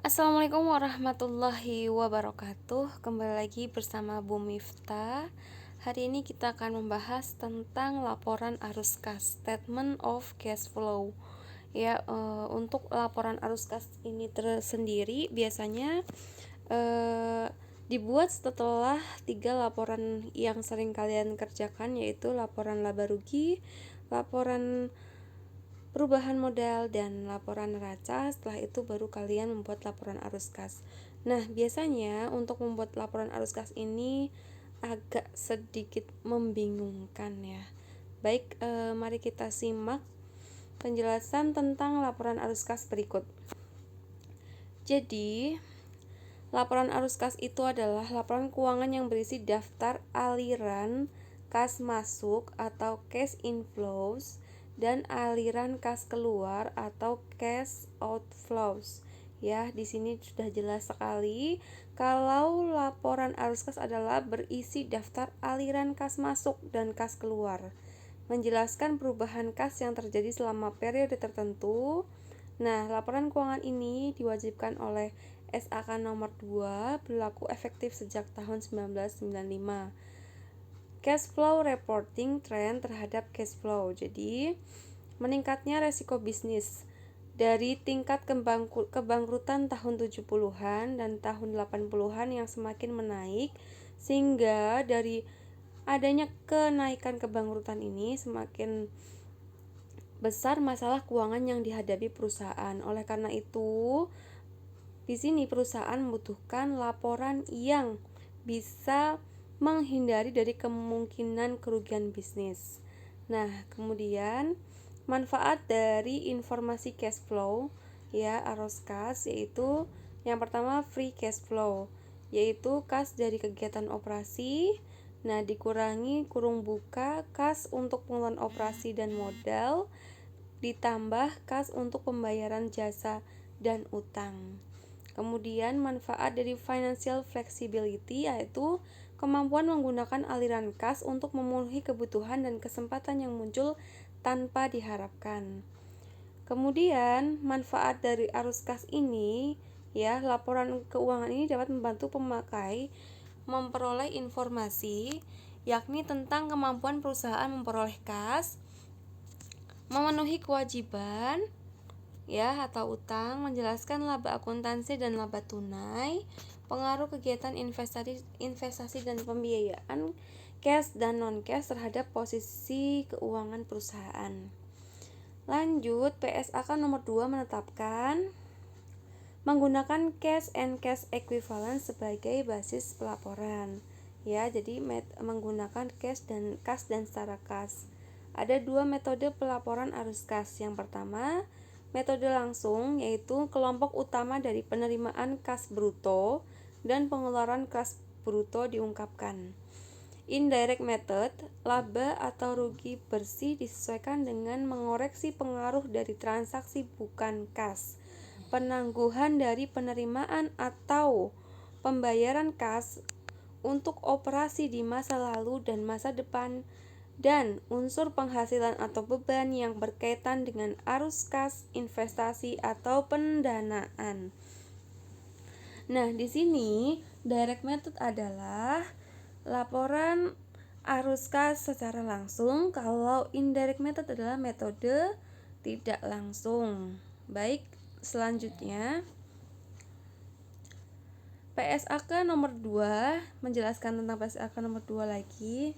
Assalamualaikum warahmatullahi wabarakatuh. Kembali lagi bersama Bu Miftah. Hari ini kita akan membahas tentang laporan arus kas, statement of cash flow. Untuk laporan arus kas ini tersendiri biasanya dibuat setelah 3 laporan yang sering kalian kerjakan, yaitu laporan laba rugi, laporan perubahan modal, dan laporan neraca. Setelah itu baru kalian membuat laporan arus kas. Nah, biasanya untuk membuat laporan arus kas ini agak sedikit membingungkan ya. Baik, mari kita simak penjelasan tentang laporan arus kas berikut. Jadi, laporan arus kas itu adalah laporan keuangan yang berisi daftar aliran kas masuk atau cash inflows dan aliran kas keluar atau cash outflows. Ya, di sini sudah jelas sekali kalau laporan arus kas adalah berisi daftar aliran kas masuk dan kas keluar, menjelaskan perubahan kas yang terjadi selama periode tertentu. Nah, laporan keuangan ini diwajibkan oleh SAK nomor 2 berlaku efektif sejak tahun 1995. Cash flow reporting trend terhadap cash flow. Jadi, meningkatnya resiko bisnis dari tingkat kebangkrutan tahun 70-an dan tahun 80-an yang semakin menaik, sehingga dari adanya kenaikan kebangkrutan ini semakin besar masalah keuangan yang dihadapi perusahaan. Oleh karena itu, di sini perusahaan membutuhkan laporan yang bisa menghindari dari kemungkinan kerugian bisnis. Nah, kemudian manfaat dari informasi cash flow arus kas, yaitu yang pertama free cash flow, yaitu kas dari kegiatan operasi. Nah, dikurangi kurung buka kas untuk pengeluaran operasi dan modal, ditambah kas untuk pembayaran jasa dan utang. Kemudian manfaat dari financial flexibility, yaitu kemampuan menggunakan aliran kas untuk memenuhi kebutuhan dan kesempatan yang muncul tanpa diharapkan. Kemudian manfaat dari arus kas ini, laporan keuangan ini dapat membantu pemakai memperoleh informasi, yakni tentang kemampuan perusahaan memperoleh kas, memenuhi kewajiban atau utang, menjelaskan laba akuntansi dan laba tunai, pengaruh kegiatan investasi dan pembiayaan, cash dan non-cash terhadap posisi keuangan perusahaan. Lanjut, PSAK nomor 2 menetapkan menggunakan cash and cash equivalent sebagai basis pelaporan. Jadi menggunakan cash dan kas dan setara kas. Ada 2 metode pelaporan arus kas. Yang pertama, metode langsung, yaitu kelompok utama dari penerimaan kas bruto dan pengeluaran kas bruto diungkapkan. Indirect method, laba atau rugi bersih disesuaikan dengan mengoreksi pengaruh dari transaksi bukan kas, penangguhan dari penerimaan atau pembayaran kas untuk operasi di masa lalu dan masa depan, dan unsur penghasilan atau beban yang berkaitan dengan arus kas, investasi atau pendanaan. Nah, di sini direct method adalah laporan arus kas secara langsung, kalau indirect method adalah metode tidak langsung. Baik, selanjutnya PSAK nomor 2 menjelaskan tentang PSAK nomor 2 lagi.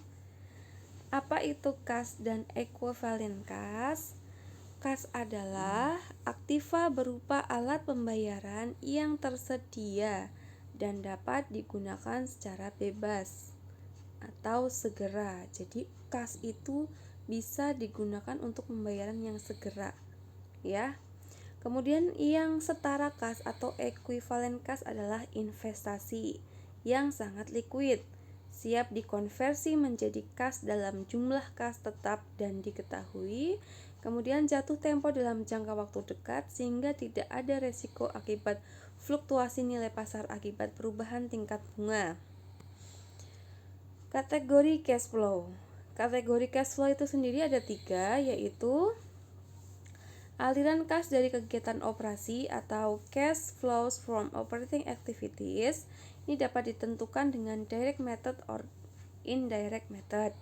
Apa itu kas dan ekuivalen kas? Kas adalah aktiva berupa alat pembayaran yang tersedia dan dapat digunakan secara bebas atau segera. Jadi kas itu bisa digunakan untuk pembayaran yang segera, ya. Kemudian yang setara kas atau ekuivalen kas adalah investasi yang sangat liquid, siap dikonversi menjadi kas dalam jumlah kas tetap dan diketahui, kemudian jatuh tempo dalam jangka waktu dekat sehingga tidak ada resiko akibat fluktuasi nilai pasar akibat perubahan tingkat bunga. Kategori cash flow. Kategori cash flow itu sendiri ada 3, yaitu Aliran kas dari kegiatan operasi atau cash flows from operating activities ini dapat ditentukan dengan direct method or indirect method.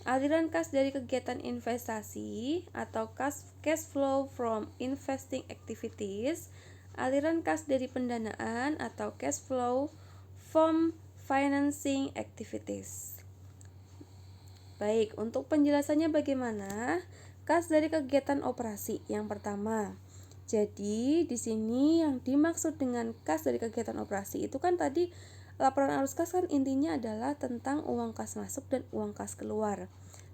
Aliran kas dari kegiatan investasi atau cash flow from investing activities, aliran kas dari pendanaan atau cash flow from financing activities. Baik, untuk penjelasannya bagaimana? Kas dari kegiatan operasi yang pertama. Jadi di sini yang dimaksud dengan kas dari kegiatan operasi itu kan tadi laporan arus kas kan intinya adalah tentang uang kas masuk dan uang kas keluar.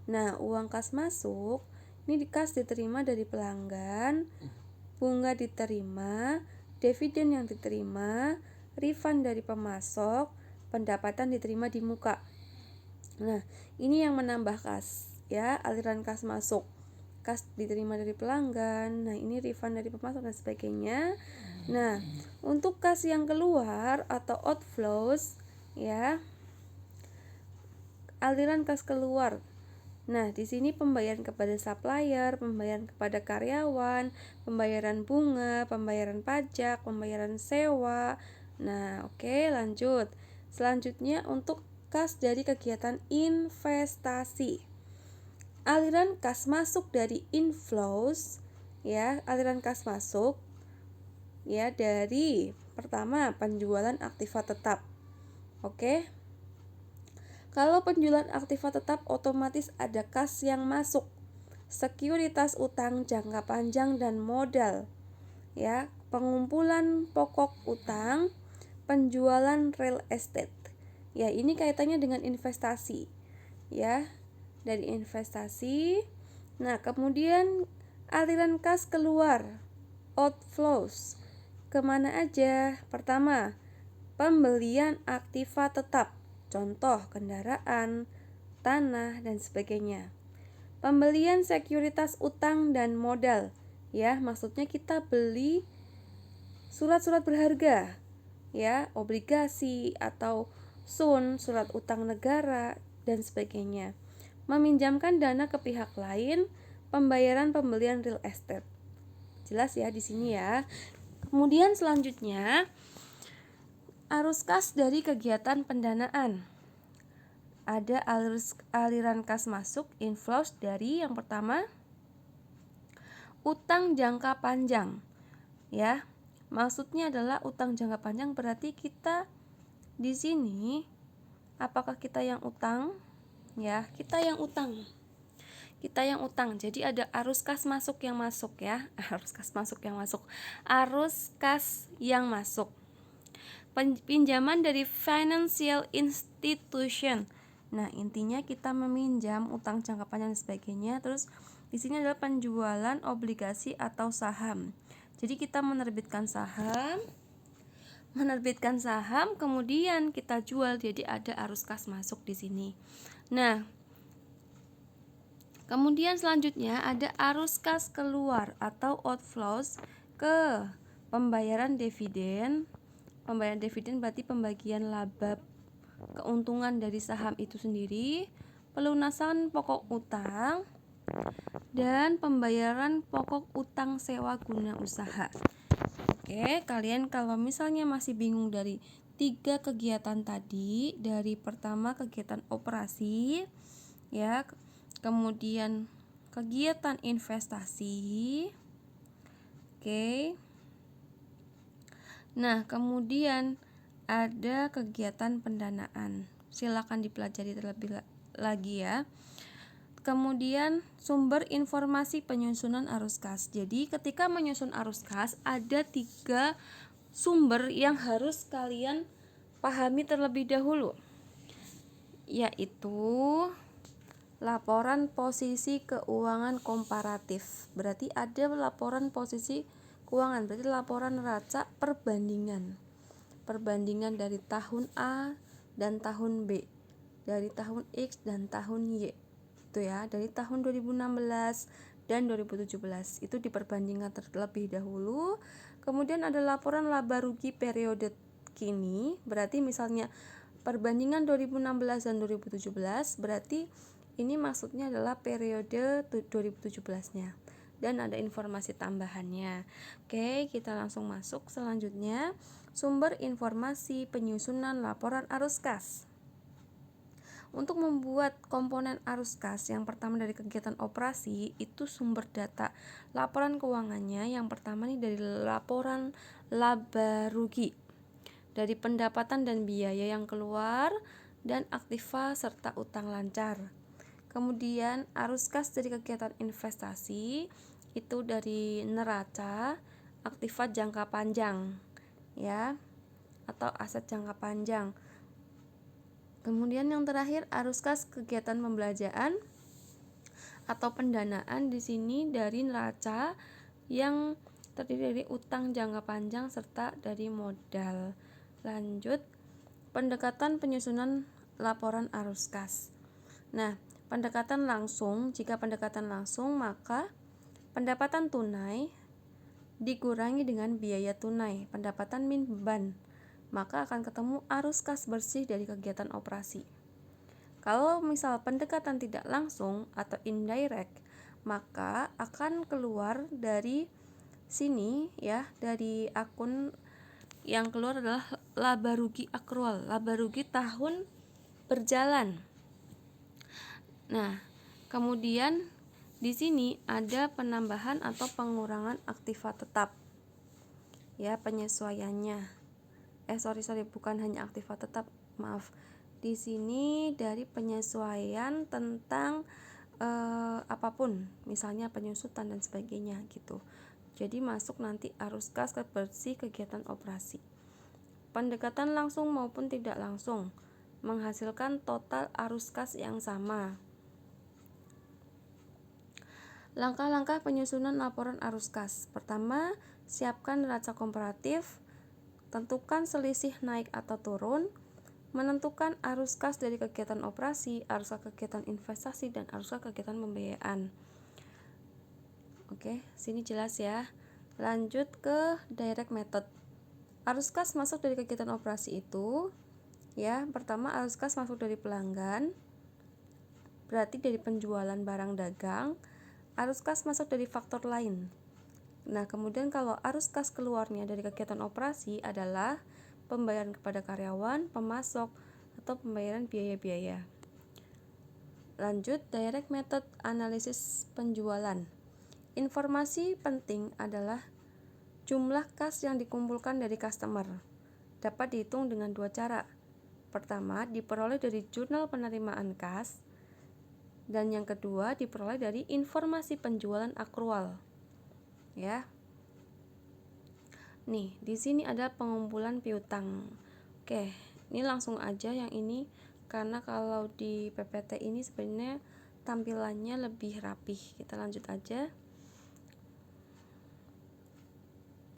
Nah, uang kas masuk ini kas diterima dari pelanggan, bunga diterima, dividen yang diterima, refund dari pemasok, pendapatan diterima di muka. Nah, ini yang menambah kas ya, aliran kas masuk. Kas diterima dari pelanggan, nah ini refund dari pemasok dan sebagainya. Nah, untuk kas yang keluar atau outflows ya, aliran kas keluar. Nah, di sini pembayaran kepada supplier, pembayaran kepada karyawan, pembayaran bunga, pembayaran pajak, pembayaran sewa. Nah, oke, lanjut. Selanjutnya untuk kas dari kegiatan investasi. Aliran kas masuk dari inflows ya, aliran kas masuk ya dari pertama penjualan aktiva tetap. Oke. Kalau penjualan aktiva tetap otomatis ada kas yang masuk. Sekuritas utang jangka panjang dan modal. Ya, pengumpulan pokok utang, penjualan real estate. Ya, ini kaitannya dengan investasi. Ya, dari investasi. Nah, kemudian aliran kas keluar, outflows. Kemana aja? Pertama, pembelian aktiva tetap, contoh kendaraan, tanah, dan sebagainya. Pembelian sekuritas utang dan modal, ya, maksudnya kita beli surat-surat berharga, ya, obligasi atau SUN, surat utang negara, dan sebagainya. Meminjamkan dana ke pihak lain, pembayaran pembelian real estate. Jelas ya di sini ya. Kemudian selanjutnya arus kas dari kegiatan pendanaan. Ada aliran kas masuk inflows dari yang pertama utang jangka panjang. Ya. Maksudnya adalah utang jangka panjang berarti kita di sini apakah kita yang utang? Ya, kita yang utang. Jadi ada arus kas masuk yang masuk ya. Arus kas yang masuk. Pinjaman dari financial institution. Nah, intinya kita meminjam utang jangka panjang dan sebagainya. Terus di sini adalah penjualan obligasi atau saham. Jadi kita menerbitkan saham kemudian kita jual, jadi ada arus kas masuk di sini. Nah, kemudian selanjutnya ada arus kas keluar atau outflows ke pembayaran dividen. Pembayaran dividen berarti pembagian laba keuntungan dari saham itu sendiri, pelunasan pokok utang, dan pembayaran pokok utang sewa guna usaha. Oke, kalian kalau misalnya masih bingung dari 3 kegiatan tadi, dari pertama kegiatan operasi ya, kemudian kegiatan investasi. Oke. Nah, kemudian ada kegiatan pendanaan. Silakan dipelajari terlebih lagi ya. Kemudian sumber informasi penyusunan arus kas. Jadi ketika menyusun arus kas ada 3 sumber yang harus kalian pahami terlebih dahulu, yaitu laporan posisi keuangan komparatif. Berarti ada laporan posisi keuangan, berarti laporan neraca perbandingan dari tahun A dan tahun B, dari tahun X dan tahun Y. Itu ya, dari tahun 2016 dan 2017 itu diperbandingkan terlebih dahulu. Kemudian ada laporan laba rugi periode kini, berarti misalnya perbandingan 2016 dan 2017, berarti ini maksudnya adalah periode 2017-nya. dan ada informasi tambahannya. Oke, kita langsung masuk selanjutnya, sumber informasi penyusunan laporan arus kas. Untuk membuat komponen arus kas, yang pertama dari kegiatan operasi itu sumber data laporan keuangannya. Yang pertama nih dari laporan laba rugi, dari pendapatan dan biaya yang keluar, dan aktiva serta utang lancar. Kemudian arus kas dari kegiatan investasi itu dari neraca, aktiva jangka panjang, ya, atau aset jangka panjang. Kemudian yang terakhir arus kas kegiatan pembelanjaan atau pendanaan, di sini dari neraca yang terdiri dari utang jangka panjang serta dari modal. Lanjut, pendekatan penyusunan laporan arus kas. Nah, pendekatan langsung, jika pendekatan langsung maka pendapatan tunai dikurangi dengan biaya tunai, pendapatan min beban, maka akan ketemu arus kas bersih dari kegiatan operasi. Kalau misal pendekatan tidak langsung atau indirect, maka akan keluar dari sini ya, dari akun yang keluar adalah laba rugi akrual, laba rugi tahun berjalan. Nah, kemudian di sini ada penambahan atau pengurangan aktiva tetap. Ya, penyesuaiannya. Bukan hanya aktiva tetap, maaf. Di sini dari penyesuaian tentang apapun, misalnya penyusutan dan sebagainya gitu. Jadi masuk nanti arus kas bersih kegiatan operasi. Pendekatan langsung maupun tidak langsung menghasilkan total arus kas yang sama. Langkah-langkah penyusunan laporan arus kas. Pertama, siapkan neraca komparatif, tentukan selisih naik atau turun, menentukan arus kas dari kegiatan operasi, arus kas kegiatan investasi, dan arus kas kegiatan pembiayaan. Oke, sini jelas ya. Lanjut ke direct method. Arus kas masuk dari kegiatan operasi itu, ya, pertama arus kas masuk dari pelanggan, berarti dari penjualan barang dagang. Arus kas masuk dari faktor lain. Nah, kemudian kalau arus kas keluarnya dari kegiatan operasi adalah pembayaran kepada karyawan, pemasok, atau pembayaran biaya-biaya. Lanjut, direct method analisis penjualan. Informasi penting adalah jumlah kas yang dikumpulkan dari customer. Dapat dihitung dengan dua cara. Pertama, diperoleh dari jurnal penerimaan kas, dan yang kedua diperoleh dari informasi penjualan akrual. Ya. Nih, di sini ada pengumpulan piutang. Oke, ini langsung aja yang ini karena kalau di PPT ini sebenarnya tampilannya lebih rapih. Kita lanjut aja.